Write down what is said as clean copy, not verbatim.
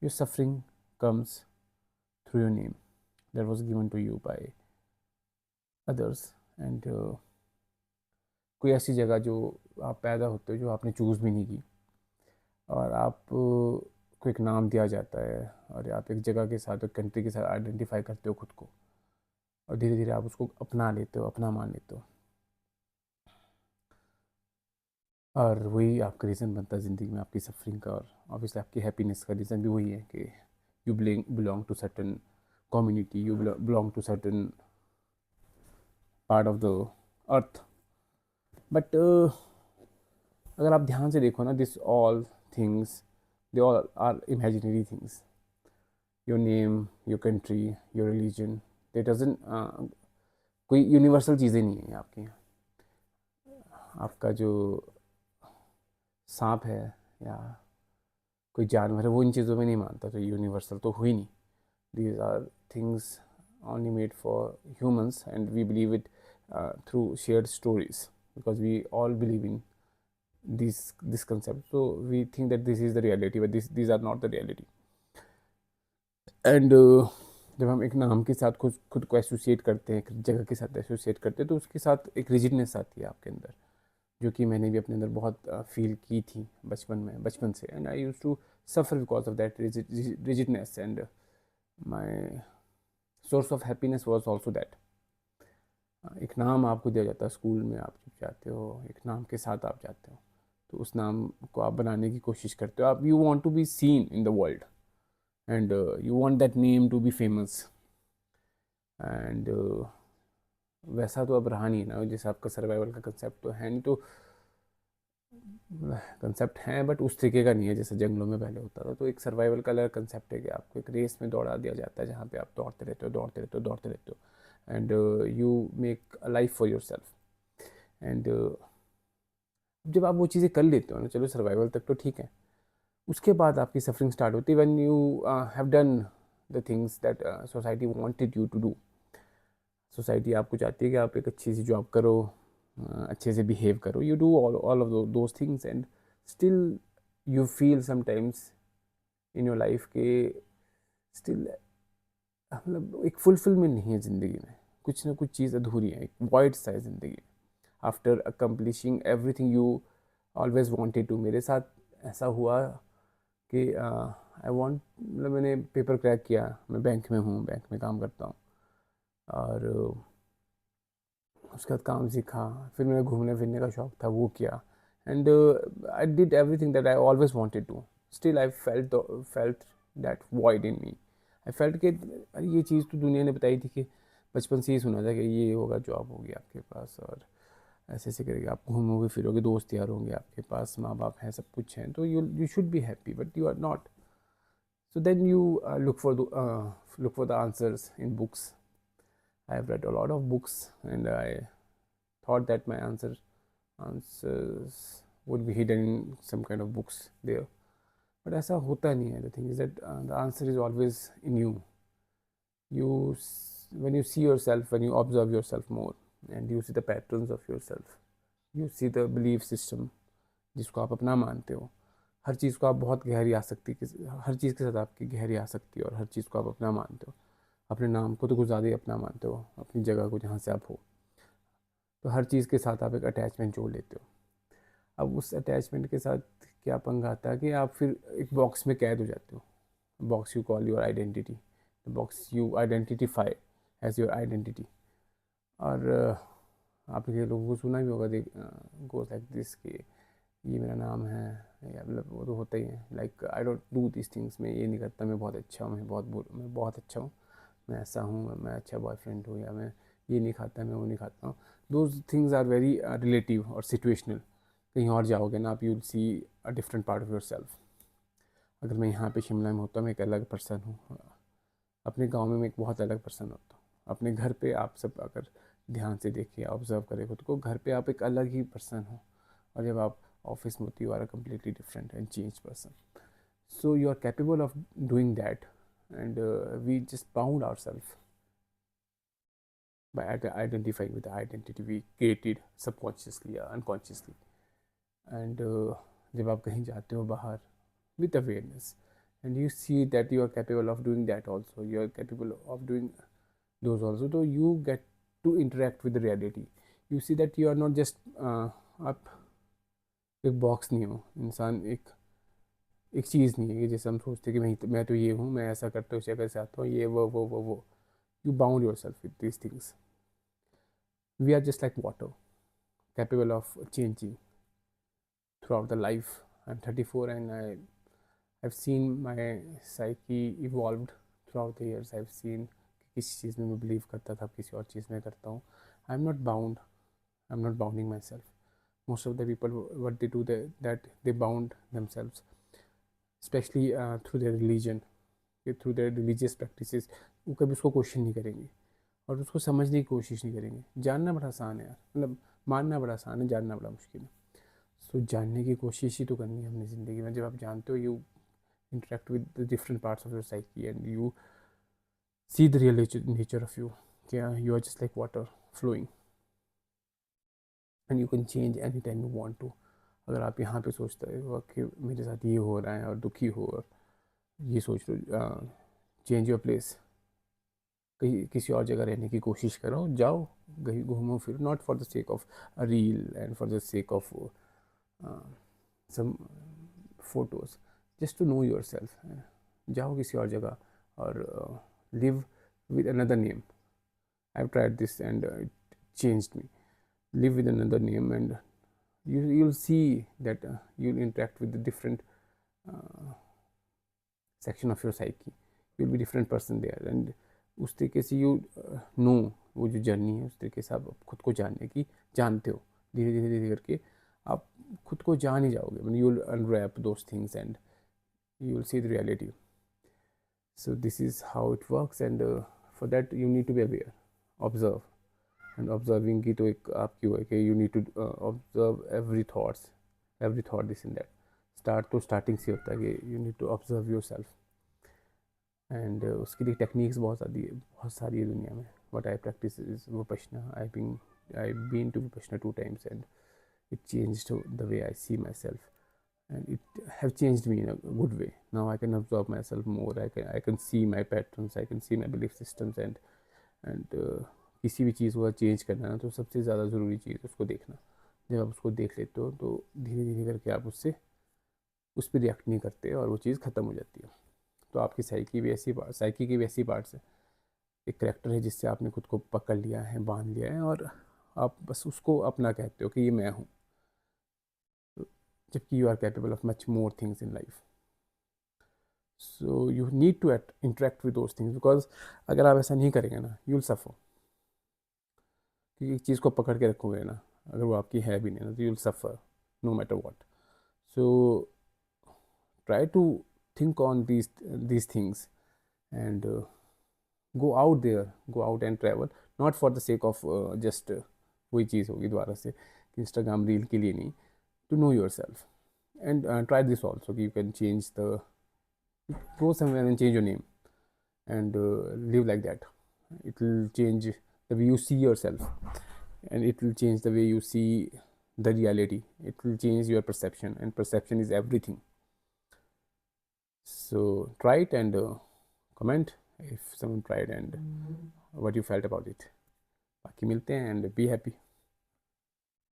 Your suffering comes through your name that was given to you by others, and कोई ऐसी जगह जो आप पैदा होते हो जो आपने चूज़ भी नहीं की, और आप को एक नाम दिया जाता है, और आप एक जगह के साथ, एक कंट्री के साथ आइडेंटिफाई करते हो खुद को, और धीरे धीरे आप उसको अपना लेते हो, अपना मान लेते हो, और वही आपका रीज़न बनता है ज़िंदगी में आपकी सफरिंग का। और ऑब्वियसली आपकी हैप्पीनेस का रीज़न भी वही है कि you belong to certain community, you belong to certain part of the earth. But अगर आप ध्यान से देखो ना, this all things, they all are imaginary things. Your name, your country, your religion, they doesn't कोई यूनिवर्सल चीज़ें नहीं है आपकी। आपका जो सांप है या कोई जानवर है वो इन चीज़ों में नहीं मानता, तो यूनिवर्सल तो हुई नहीं। These are things only made for humans, and we believe it through shared stories, because we all believe in this concept. So we think that this is the reality, but these are not the reality. And जब हम एक नाम के साथ खुद खुद को associate करते हैं, एक जगह के साथ एसोसिएट करते हैं, तो उसके साथ एक रिजिडनेस आती है आपके अंदर, जो कि मैंने भी अपने अंदर बहुत फील की थी बचपन से। And I use to suffer because of that rigidness, and my source of happiness was also that. एक नाम आपको दिया जाता है स्कूल में, आप जब जाते हो एक नाम के साथ आप जाते हो, तो उस नाम को आप बनाने की कोशिश करते हो। आप you want to be seen in the world, and you want that name to be famous. And वैसा तो अब रहा नहीं ना, जैसे आपका सर्वाइवल का कंसेप्ट तो है नहीं, तो कंसेप्ट है बट उस तरीके का नहीं है जैसे जंगलों में पहले होता था। तो एक सर्वाइवल का अलग कंसेप्ट है कि आपको एक रेस में दौड़ा दिया जाता है, जहाँ पे आप दौड़ते रहते हो, दौड़ते रहते हो, दौड़ते रहते हो, and you make a life for your self. And जब आप वो चीज़ें कर लेते हो ना, चलो सर्वाइवल तक तो ठीक है, उसके बाद आपकी सफरिंग स्टार्ट होती है when you have done the things that society wanted you to do. Society आपको चाहती है कि आप एक अच्छी सी जॉब करो, अच्छे से बिहेव करो, you do all of those things, and still you feel sometimes in your life के स्टिल, मतलब एक फुलफिलमेंट नहीं है ज़िंदगी में, कुछ ना कुछ चीज़ अधूरी है, एक वॉइड सा है ज़िंदगी। After accomplishing everything you always wanted to. मेरे साथ ऐसा हुआ कि आई वांट, मतलब मैंने पेपर क्रैक किया, मैं बैंक में हूँ, बैंक में काम करता हूँ, और उसके बाद काम सीखा, फिर मेरा घूमने फिरने का शौक था, वो किया, and I did everything that I always wanted to. Still I felt that void in me. I felt कि अरे ये चीज़ तो दुनिया ने बताई थी, कि बचपन से ही सुना था कि ये होगा, जॉब होगी आपके पास, और ऐसे ऐसे करेंगे, आप घूमोगे फिरोगे, दोस्त यार होंगे आपके पास, माँ बाप हैं, सब कुछ हैं, तो you should be happy, but you are not. So then you look for the answers in books. I have read a lot of books, and I thought that my answers would be hidden in some kind of books there. But ऐसा होता नहीं है. The thing is that the answer is always in you. When you see yourself, when you observe yourself more, and you see the patterns of yourself, you see the belief system जिसको आप अपना मानते हो, हर चीज़ को आप बहुत गहरी आ सकती हर चीज़ के साथ आपकी गहरी आ सकती है, और हर चीज़ को आप अपना मानते हो। अपने नाम को तो कुछ ज़्यादा ही अपना मानते हो, अपनी जगह को जहाँ से आप हो, तो हर चीज़ के साथ आप एक अटैचमेंट जोड़ लेते हो। अब उस अटैचमेंट के साथ क्या पंगा आता है कि आप फिर एक बॉक्स में कैद हो जाते हो। Box you call your identity, box you identify as your identity. और आपने लोगों को सुना भी होगा, गोज लाइक दिस कि ये मेरा नाम है, या मतलब वो तो होता ही है, like I don't do this things, मैं ये नहीं करता, मैं बहुत अच्छा हूँ, मैं बहुत अच्छा हूँ, मैं ऐसा हूँ, मैं अच्छा बॉयफ्रेंड हूँ, या मैं ये नहीं खाता, मैं वो नहीं खाता हूँ। Those things are very relative और सिचुएशनल। कहीं और जाओगे ना आप, you will see a different part of yourself. अगर मैं यहाँ पे शिमला में होता, मैं एक अलग पर्सन हूँ, अपने गाँव में मैं एक बहुत अलग पर्सन होता हूँ, अपने घर पे आप सब अगर ध्यान से देखिए, ऑब्जर्व करें खुद को, घर पे आप एक अलग ही पर्सन हो, और जब आप ऑफिस में होती, you are a completely different and change person. So you are capable of doing that, and we just bound ourselves by identifying with the identity we created subconsciously or unconsciously. And जब आप कहीं जाते हो बाहर with awareness, and you see that you are capable of doing that also, you are capable of doing those also, so you get to interact with the reality. You see that you are not just आप एक box नहीं हो, इंसान एक चीज़ नहीं है कि जैसे हम सोचते हैं कि मैं तो ये हूँ, मैं ऐसा करता हूँ, इस जगह से आता हूँ, ये वो you bound yourself with these things. We are just like water, capable of changing throughout the life. I'm 34 and I've seen my psyche evolved throughout the years. I've seen कि किसी चीज़ में मैं बिलीव करता था, किसी और चीज़ में करता हूँ. I'm not bound. I'm not bounding myself. Most of the people, what they do, that they bound themselves, especially through their religion, through their religious practices. वो कभी उसको क्वेश्चन नहीं करेंगे और उसको समझने की कोशिश नहीं करेंगे. जानना बड़ा आसान है यार, मतलब मानना बड़ा आसान है, जानना बड़ा मुश्किल है. सो जानने की कोशिश ही तो करनी है अपनी ज़िंदगी में. जब आप जानते हो, you interact with the different parts of your psyche and you see the real nature of you. Yeah, you are just like water flowing and you can change anytime you want to. अगर आप यहाँ पे सोचते हो कि मेरे साथ ये हो रहा है और दुखी हो, और ये सोच लो, चेंज योर प्लेस, कहीं किसी और जगह रहने की कोशिश करो, जाओ कहीं घूमो फिरो, not for the sake of a reel and for the sake of some photos, just to know yourself. जाओ किसी और जगह और live with another name. I have tried this and it changed me. Live with another name and you'll see that you'll interact with the different section of your psyche. You'll be different person there and उस तरीके से you know, वो जो journey है उस तरीके से आप खुद को जानने की जानते हो. धीरे धीरे धीरे करके आप खुद को जान ही जाओगे. मतलब you will unwrap those things and you will see the reality. So this is how it works and for that you need to be aware, observe. And observing की तो एक आपकी वो है कि you need to observe every thought this and that. Start तो starting से होता है कि you need to observe yourself. And उसके लिए टेक्निक्स बहुत सारी है दुनिया में. What I practice is Vipassana. I've been to Vipassana 2 times and it changed the way I see myself. And it have changed me in a good way. Now I can observe myself more. I can see my patterns. I can see my belief systems and किसी भी चीज़ को change करना ना, तो सबसे ज़्यादा ज़रूरी चीज़ उसको देखना. जब आप उसको देख लेते हो तो धीरे धीरे करके आप उस पर रिएक्ट नहीं करते और वो चीज़ ख़त्म हो जाती है. तो आपकी साइकी की भी ऐसी पार्ट्स है. एक करेक्टर है जिससे आपने खुद को पकड़ लिया है, बांध लिया है और आप बस उसको अपना कहते हो कि ये मैं हूँ, जबकि you are capable of much more things in life. So you need to interact with those things because अगर आप ऐसा नहीं करेंगे ना, you will suffer. क्योंकि एक चीज़ को पकड़ के रखोगे ना, अगर वो आपकी है भी नहीं ना, तो you will suffer no matter what. So try to think on these things and go out there, go out and travel, not for the sake of just वही चीज़ होगी दोबारा से इंस्टाग्राम रील के लिए नहीं, to know yourself. And try this also, you can go somewhere and change your name and live like that. It will change the way you see yourself and it will change the way you see the reality. It will change your perception and perception is everything. So try it and comment if someone tried and what you felt about it. बाकी मिलते हैं and be happy.